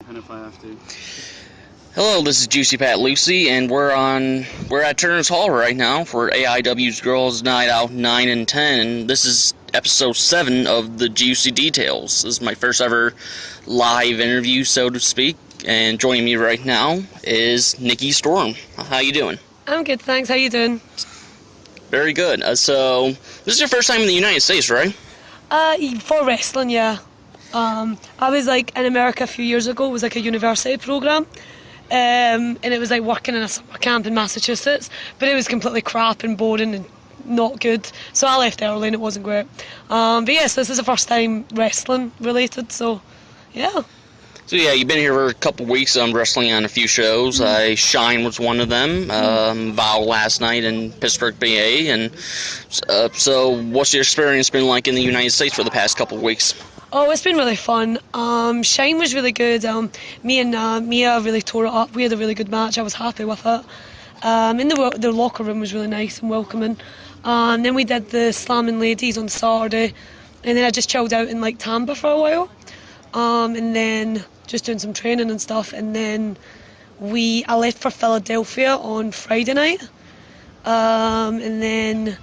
And if I have to. Hello, this is Juicy Pat Lucy, and we're at Turner's Hall right now for AIW's Girls Night Out 9 and 10, and this is episode 7 of the Juicy Details. This is my first ever live interview, so to speak, and joining me right now is Nikki Storm. How you doing? I'm good, thanks. How you doing? Very good. So, this is your first time in the United States, right? For wrestling, yeah. I was in America a few years ago. It was a university program, and it was working in a summer camp in Massachusetts. But it was completely crap and boring and not good. So I left early and it wasn't great. But yes, this is the first time wrestling related. So yeah. So yeah, you've been here for a couple weeks. Wrestling on a few shows. Shine was one of them. Vow last night in Pittsburgh, PA. And so, what's your experience been like in the United States for the past couple weeks? Oh, it's been really fun. Shine was really good. Me and Mia really tore it up. We had a really good match. I was happy with it. And the locker room was really nice and welcoming. Then we did the Slamming Ladies on Saturday, and then I just chilled out in Tampa for a while. And then just doing some training and stuff, and then I left for Philadelphia on Friday night, and then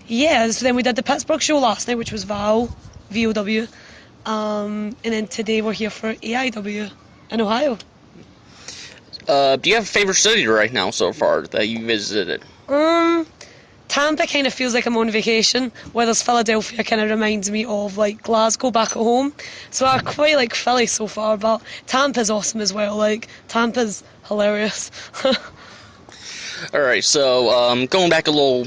so then we did the Pittsburgh show last night, which was VOW, and then today we're here for AIW in Ohio. Do you have a favorite city right now so far that you visited? Tampa kind of feels like I'm on vacation, whereas Philadelphia kind of reminds me of Glasgow back at home. So I quite like Philly so far, but Tampa's awesome as well. Tampa's hilarious. Alright, so going back a little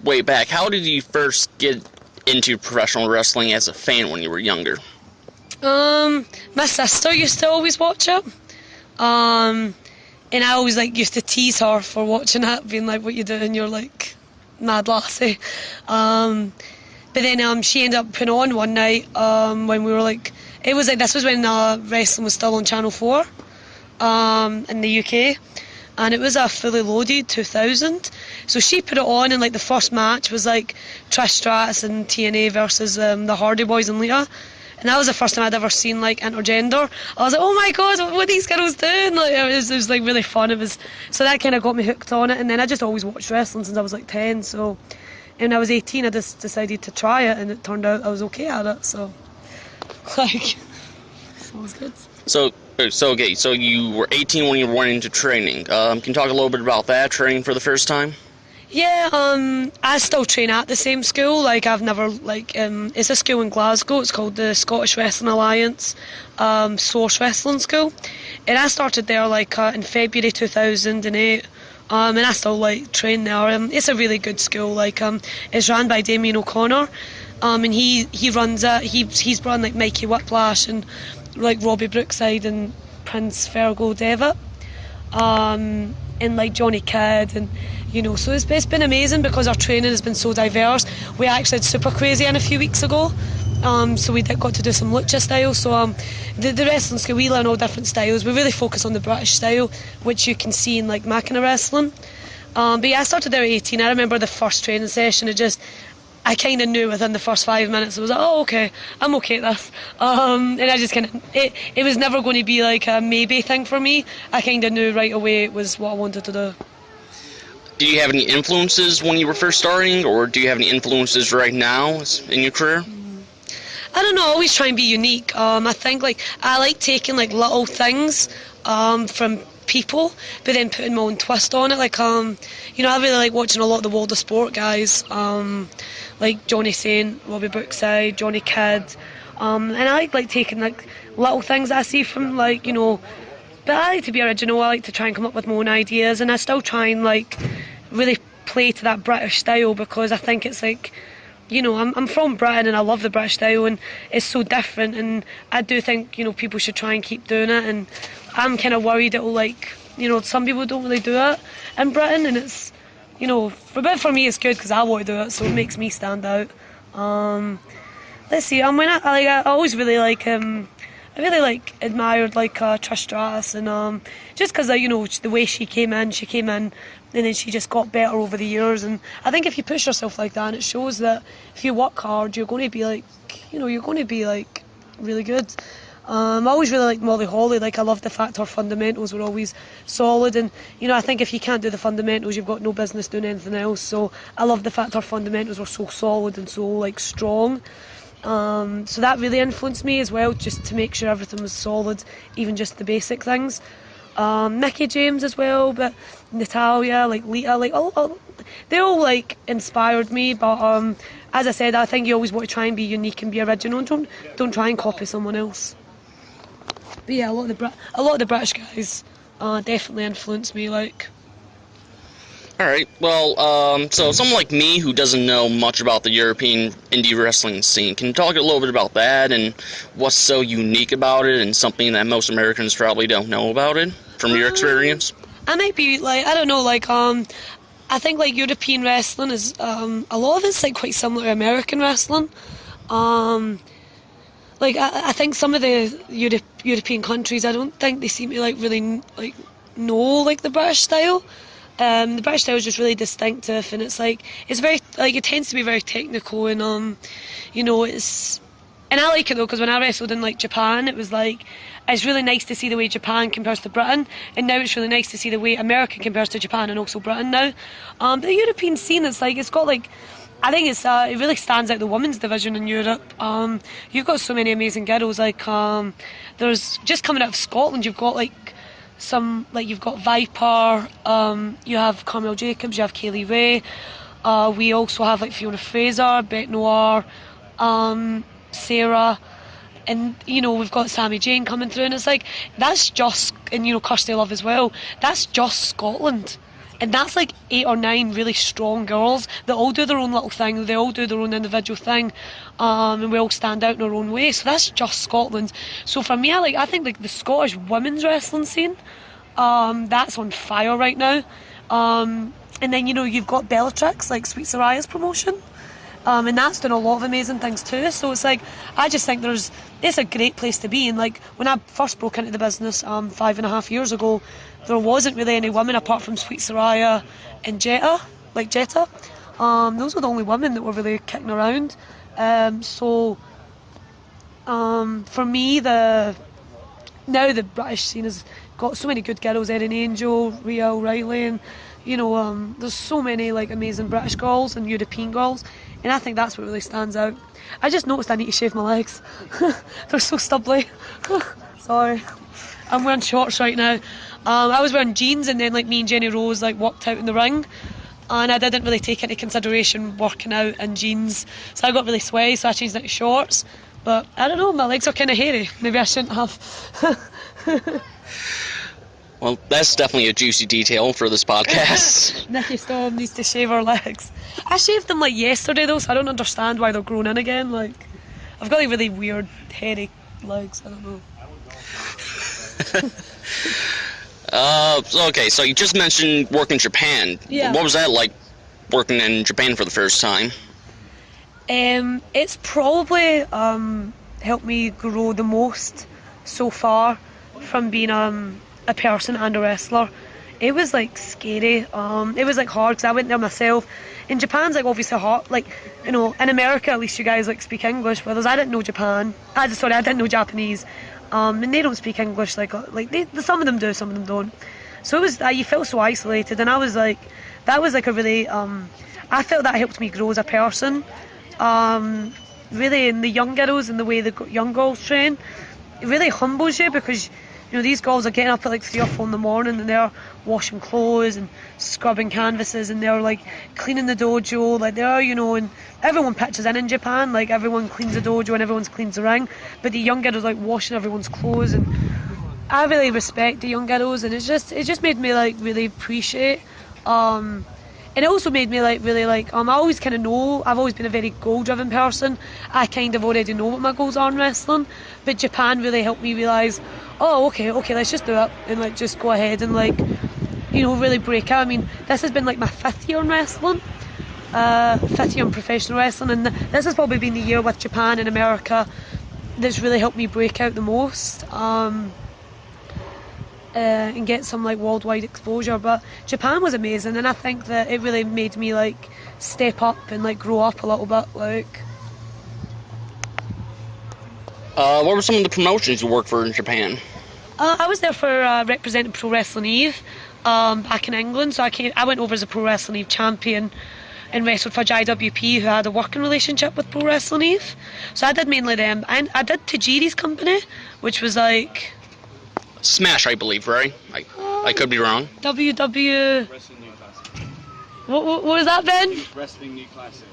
way back, how did you first get into professional wrestling as a fan when you were younger? My sister used to always watch it. And I always used to tease her for watching it, being like, "What you doing? You're mad lassie." But then she ended up putting on one night when we were this was when wrestling was still on Channel 4 in the UK, and it was a fully loaded 2000. So she put it on, and the first match was Trish Stratus and TNA versus the Hardy Boys and Lita. And that was the first time I'd ever seen intergender. I was like, oh my god, what are these girls doing? It was really fun. So that kind of got me hooked on it. And then I just always watched wrestling since I was 10. So when I was 18, I just decided to try it, and it turned out I was okay at it. So it was good. So you were 18 when you went into training. Can you talk a little bit about that, training for the first time? Yeah, I still train at the same school. I've never it's a school in Glasgow. It's called the Scottish Wrestling Alliance Source Wrestling School, and I started there in February 2008. And I still train there. It's a really good school. It's run by Damien O'Connor, and he runs it. He's run Mikey Whiplash and Robbie Brookside and Prince Fergal Devitt, and Johnny Kidd, and so it's been amazing because our training has been so diverse. We actually had Super Crazy in a few weeks ago, so we got to do some lucha style. So the wrestling school, we learn all different styles. We really focus on the British style, which you can see in my kind of wrestling. But yeah, I started there at 18. I remember the first training session. I kind of knew within the first 5 minutes. I was like, oh, okay, I'm okay at this. And I just it was never going to be a maybe thing for me. I kind of knew right away it was what I wanted to do. Do you have any influences when you were first starting, or do you have any influences right now in your career? I don't know, I always try and be unique. I think I like taking little things from people, but then putting my own twist on it. I really like watching a lot of the World of Sport guys, like Johnny Saint, Robbie Brookside, Johnny Kidd, and I like taking little things I see from but I like to be original. I like to try and come up with my own ideas, and I still try and really play to that British style, because I think it's I'm from Britain and I love the British style, and it's so different, and I do think people should try and keep doing it. And I'm kind of worried it'll some people don't really do it in Britain, and it's for me it's good because I want to do it, so it makes me stand out. Let's see, I always really I really admired Trish Stratus, and just because the way she came in, and then she just got better over the years. And I think if you push yourself like that, and it shows that if you work hard, you're going to be you're going to be really good. I always really liked Molly Holly. Like, I loved the fact her fundamentals were always solid, and I think if you can't do the fundamentals, you've got no business doing anything else. So I love the fact her fundamentals were so solid and so like strong. So that really influenced me as well, just to make sure everything was solid, even just the basic things. Mickey James as well, but Natalia, like Lita, like all they all like inspired me. But as I said, I think you always want to try and be unique and be original. Don't try and copy someone else. But yeah, a lot of the British guys definitely influenced me. Like, Alright, well, so someone like me who doesn't know much about the European indie wrestling scene, can you talk a little bit about that and what's so unique about it and something that most Americans probably don't know about it from your experience? I might be like, I don't know, like I think like European wrestling is a lot of it's like quite similar to American wrestling. Like I think some of the European countries, I don't think they seem to like really like know like the British style. The British style is just really distinctive, and it's very like it tends to be very technical, and it's, and I like it though, because when I wrestled in like Japan, it was like it's really nice to see the way Japan compares to Britain, and now it's really nice to see the way America compares to Japan and also Britain now. But the European scene, it's got like, I think it really stands out, the women's division in Europe. You've got so many amazing girls. Like there's just coming out of Scotland, you've got like you've got Viper, you have Carmel Jacobs, you have Kaylee Ray. We also have like Fiona Fraser, Bette Noir, Sarah, and we've got Sammy Jane coming through, and it's like that's just, and Kirsty Love as well. That's just Scotland. And that's like 8 or 9 really strong girls that all do their own little thing, they all do their own individual thing, and we all stand out in our own way. So that's just Scotland. So for me, I think like the Scottish women's wrestling scene, that's on fire right now. And then you've got Bellatrix, like Sweet Soraya's promotion. And that's done a lot of amazing things too. So it's like, I just think it's a great place to be. And like when I first broke into the business 5.5 years ago, there wasn't really any women apart from Sweet Soraya and Jetta. Those were the only women that were really kicking around. For me, the British scene has got so many good girls, Erin Angel, Rhea O'Reilly, and there's so many like amazing British girls and European girls, and I think that's what really stands out. I just noticed I need to shave my legs. They're so stubbly. Sorry. I'm wearing shorts right now. I was wearing jeans, and then like me and Jenny Rose like walked out in the ring, and I didn't really take into consideration working out in jeans, so I got really sweaty, so I changed into shorts. But I don't know, my legs are kind of hairy. Maybe I shouldn't have. Well, that's definitely a juicy detail for this podcast. Nikki Storm needs to shave her legs. I shaved them like yesterday though, so I don't understand why they're growing in again. Like, I've got like really weird hairy legs. I don't know. Okay, so you just mentioned working in Japan. Yeah. What was that like, working in Japan for the first time? It's probably helped me grow the most so far from being a person and a wrestler. It was like scary. It was like hard because I went there myself. In Japan's like obviously hot. Like in America at least you guys like speak English, whereas I didn't know I didn't know Japanese. And they don't speak English like some of them do, some of them don't. So it was you felt so isolated, and that was like a really I felt that helped me grow as a person. Really, in the young girls and the way the young girls train, it really humbles you, because these girls are getting up at like 3 or 4 in the morning, and they're washing clothes and scrubbing canvases, and they're like cleaning the dojo, like they're and everyone pitches in Japan, like everyone cleans the dojo and everyone cleans the ring, but the young girls like washing everyone's clothes, and I really respect the young girls, and it just made me like really appreciate. And it also made me like really like I always kind of know, I've always been a very goal-driven person. I kind of already know what my goals are in wrestling, but Japan really helped me realise, oh okay, let's just do it, and like just go ahead and like really break out. I mean, this has been like my 5th year in wrestling, 5th year in professional wrestling, and this has probably been the year with Japan and America that's really helped me break out the most. And get some like worldwide exposure. But Japan was amazing, and I think that it really made me like step up and like grow up a little bit. Like, What were some of the promotions you worked for in Japan? I was there for representing Pro Wrestling Eve back in England. So I went over as a Pro Wrestling Eve champion and wrestled for JWP, who had a working relationship with Pro Wrestling Eve. So I did mainly them. I did Tajiri's company, which was like Smash, I believe, right? I could be wrong. WW. Wrestling New Classic. What was that, Ben? Wrestling New Classic.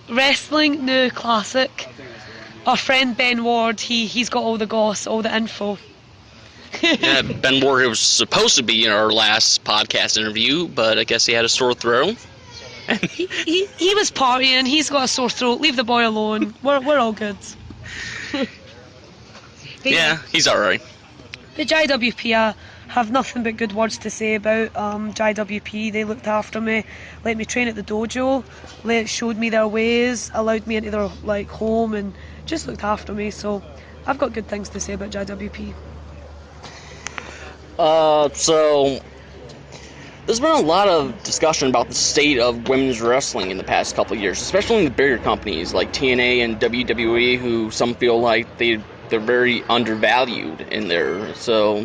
Wrestling New Classic. I think that's the one. Our friend Ben Ward, he's got all the goss, all the info. Yeah, Ben Ward was supposed to be in our last podcast interview, but I guess he had a sore throat. he was partying. He's got a sore throat. Leave the boy alone. We're all good. Yeah, he's all right. The JWP, I have nothing but good words to say about JWP. They looked after me, let me train at the dojo, showed me their ways, allowed me into their home, and just looked after me. So I've got good things to say about JWP. So there's been a lot of discussion about the state of women's wrestling in the past couple of years, especially in the bigger companies like TNA and WWE, who some feel like they're very undervalued in there. So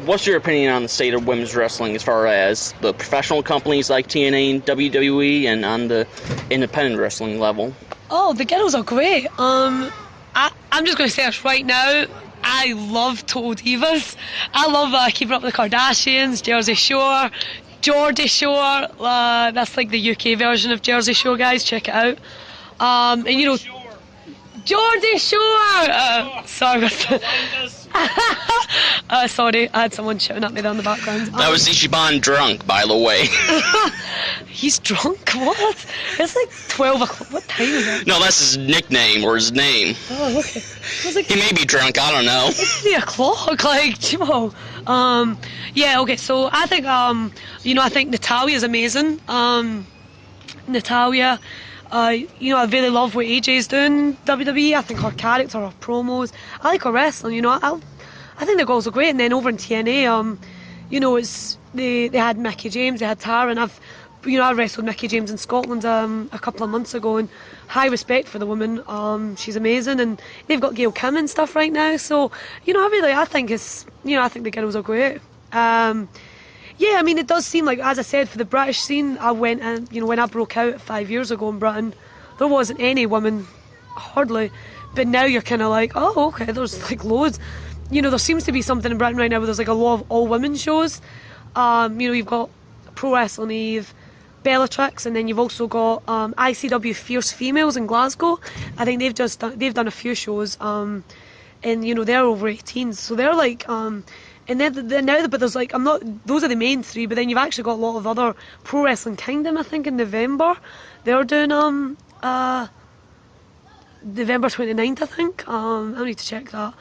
what's your opinion on the state of women's wrestling as far as the professional companies like TNA and WWE, and on the independent wrestling level? Oh, the girls are great. I'm just going to say this right now. I love Total Divas. I love Keeping Up with the Kardashians, Jersey Shore, Geordie Shore. That's like the UK version of Jersey Shore, guys. Check it out. And you know, Geordie Shore. Sorry. Sorry, I had someone shouting at me there in the background. That was Ichiban drunk, by the way. He's drunk? What? It's like 12 o'clock. What time is it? No, that's his nickname or his name. Oh, okay. I was like, He may be drunk, I don't know. it's 3 o'clock, like, Joe. Yeah, okay, so I think, I think Natalia's amazing. Natalia, I really love what AJ's doing WWE. I think her character, her promos, I like her wrestling, I think the girls are great. And then over in TNA, they had Mickey James, they had Tara, and I wrestled Mickey James in Scotland a couple of months ago, and high respect for the woman. She's amazing, and they've got Gail Kim and stuff right now. So, I think the girls are great. Yeah, I mean, it does seem like, as I said, for the British scene, I went and, when I broke out 5 years ago in Britain, there wasn't any women, hardly. But now you're kind of like, oh, okay, there's like loads. There seems to be something in Britain right now where there's like a lot of all women shows. You've got Pro Wrestling Eve, Bellatrix, and then you've also got ICW Fierce Females in Glasgow. I think they've done a few shows, and they're over 18, so they're like. And then now, but there's like, those are the main three, but then you've actually got a lot of other Pro Wrestling Kingdom, I think, in November. They're doing, November 29th, I think. I need to check that.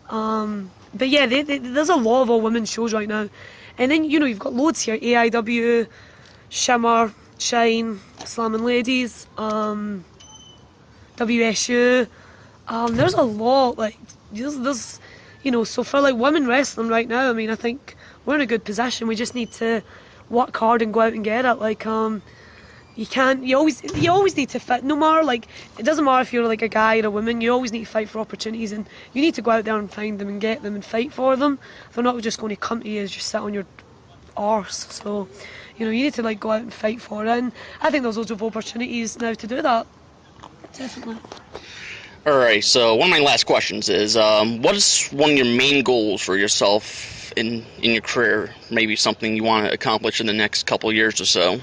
But yeah, there's a lot of all women's shows right now. And then, you've got loads here, AIW, Shimmer, Shine, Slamming Ladies, WSU. There's a lot, like, there's so for like women wrestling right now, I mean, I think we're in a good position. We just need to work hard and go out and get it. Like, you always need to fight. No matter, like, it doesn't matter if you're like a guy or a woman. You always need to fight for opportunities, and you need to go out there and find them and get them and fight for them. They're not just going to come to you as just sit on your arse. So, you need to like go out and fight for it. And I think there's loads of opportunities now to do that. Definitely. Alright, so one of my last questions is, what is one of your main goals for yourself in your career? Maybe something you want to accomplish in the next couple of years or so?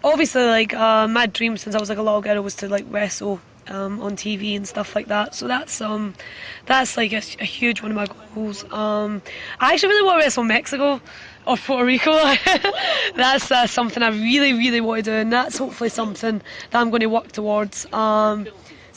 Obviously, like, my dream since I was like a little girl was to like wrestle on TV and stuff like that. So that's like a huge one of my goals. I actually really want to wrestle Mexico or Puerto Rico. That's something I really, really want to do, and that's hopefully something that I'm going to work towards. So I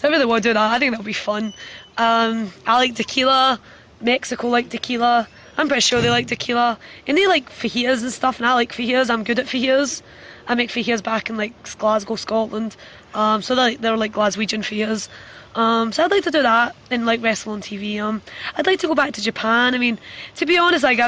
really want to do that. I think that'll be fun. I like tequila. Mexico like tequila. I'm pretty sure they like tequila, and they like fajitas and stuff, and I like fajitas. I'm good at fajitas. I make fajitas back in like Glasgow, Scotland. So they're like Glaswegian fajitas. So I'd like to do that and like wrestle on TV. I'd like to go back to Japan. I mean, to be honest, like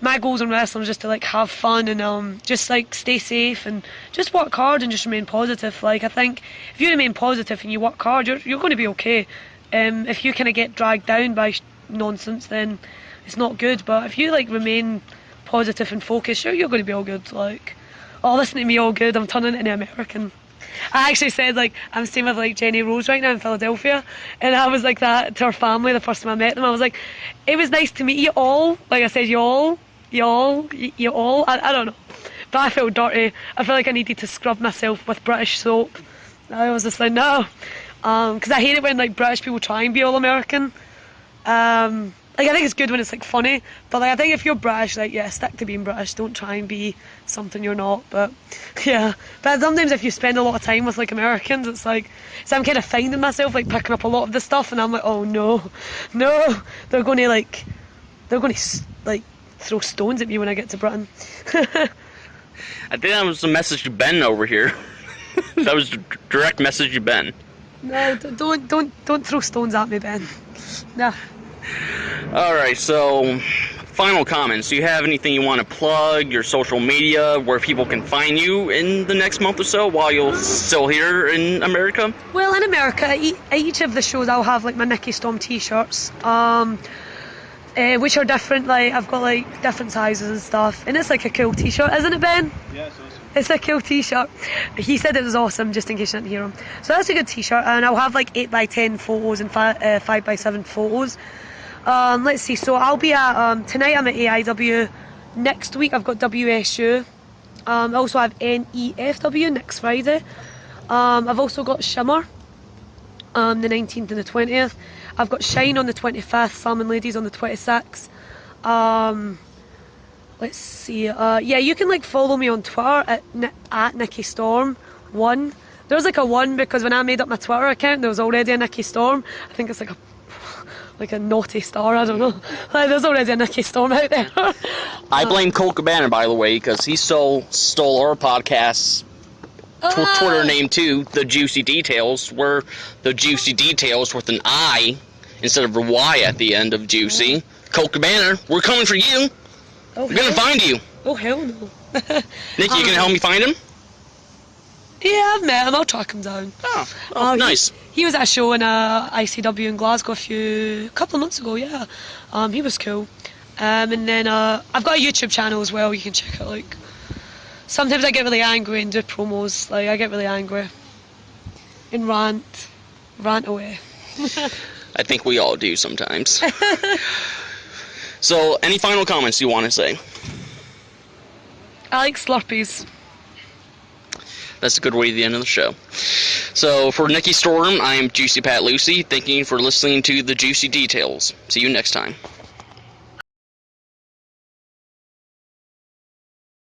my goals in wrestling is just to like have fun and just like stay safe and just work hard and just remain positive. Like I think if you remain positive and you work hard, you're going to be okay. If you kind of get dragged down by nonsense, then it's not good. But if you like remain positive and focused, you're going to be all good. Like, oh, listen to me, all good. I'm turning into American. I actually said, like, I'm staying with, like, Jenny Rose right now in Philadelphia, and I was like that to her family the first time I met them. I was like, it was nice to meet you all. Like I said, you all. I don't know. But I felt dirty. I felt like I needed to scrub myself with British soap. I was just like, no. Because I hate it when, like, British people try and be all American. Like, I think it's good when it's, like, funny. But, like, I think if you're British, like, yeah, stick to being British. Don't try and be something you're not. But, yeah. But sometimes if you spend a lot of time with, like, Americans, it's like... So I'm kind of finding myself, like, picking up a lot of this stuff. And I'm like, oh, no. They're going to, like... throw stones at me when I get to Britain. I think that was a message to Ben over here. That was a direct message to Ben. No, don't throw stones at me, Ben. No. Alright, so final comments. Do you have anything you want to plug, your social media, where people can find you in the next month or so while you're still here in America? Well, in America, at each of the shows I'll have like my Nikki Storm t-shirts, which are different. Like I've got like different sizes and stuff, and it's like a cool t-shirt, isn't it, Ben? Yeah, it's awesome. It's a cool t-shirt. He said it was awesome, just in case you didn't hear him. So that's a good t-shirt, and I'll have like 8x10 photos and 5x7 photos. Let's see, so I'll be at, tonight I'm at AIW, next week I've got WSU, I also have NEFW next Friday, I've also got Shimmer, the 19th and the 20th, I've got Shine on the 25th, Salmon Ladies on the 26th, let's see, yeah, you can like follow me on Twitter at Nikki Storm 1, there's like a 1 because when I made up my Twitter account there was already a Nikki Storm, I think it's like a naughty star, I don't know. Like, there's already a Nikki Storm out there. I blame Colt Cabana, by the way, because he stole our podcast's Twitter name too, The Juicy Details, where The Juicy Details with an I instead of a Y at the end of Juicy. Colt Cabana, we're coming for you. We're going to find you. Oh, hell no. Nikki, you going to help me find him? Yeah, I've met him. I'll track him down. Oh, nice. He was at a show in ICW in Glasgow a couple of months ago, yeah. He was cool. And then I've got a YouTube channel as well, you can check it. Like, sometimes I get really angry and do promos. Like, I get really angry and rant away. I think we all do sometimes. So, any final comments you want to say? I like Slurpees. That's a good way to the end of the show. So, for Nikki Storm, I am Juicy Pat Lucy. Thank you for listening to The Juicy Details. See you next time.